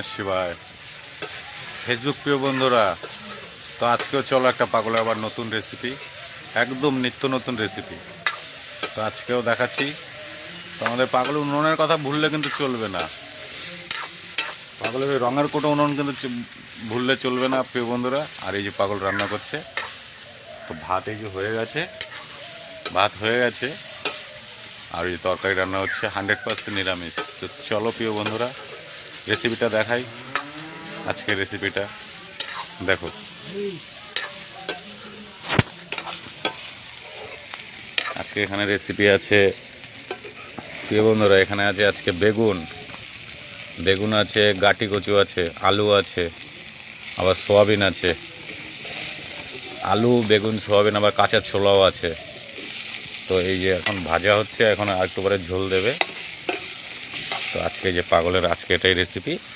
নমঃ শিবায়। ফেসবুক প্রিয় বন্ধুরা, তো আজকেও চলো একটা পাগলের আবার নতুন রেসিপি, একদম নিত্য নতুন রেসিপি। তো আজকেও দেখাচ্ছি। তো আমাদের পাগলের উনুনের কথা ভুললে কিন্তু চলবে না, পাগলের ওই রঙের কোটো উনুন কিন্তু ভুললে চলবে না প্রিয় বন্ধুরা। আর এই যে পাগল রান্না করছে, তো ভাত এই যে হয়ে গেছে, ভাত হয়ে গেছে, আর এই তরকারি রান্না হচ্ছে 100% নিরামিষ। তো চলো প্রিয় বন্ধুরা, রেসিপিটা দেখাই। আজকের রেসিপিটা দেখো। আজকে এখানে রেসিপি আছে প্রিয় বন্ধুরা, এখানে আছে আজকে বেগুন আছে, গাটি কচু আছে, আলু আছে, আবার সোয়াবিন আছে। আলু, বেগুন, সোয়াবিন, আবার কাঁচা ছোলাও আছে। তো এই যে এখন ভাজা হচ্ছে, এখন আর একটু পরে ঝোল দেবে। তো আজকে যে পাগলের আজকে এটাই রেসিপি।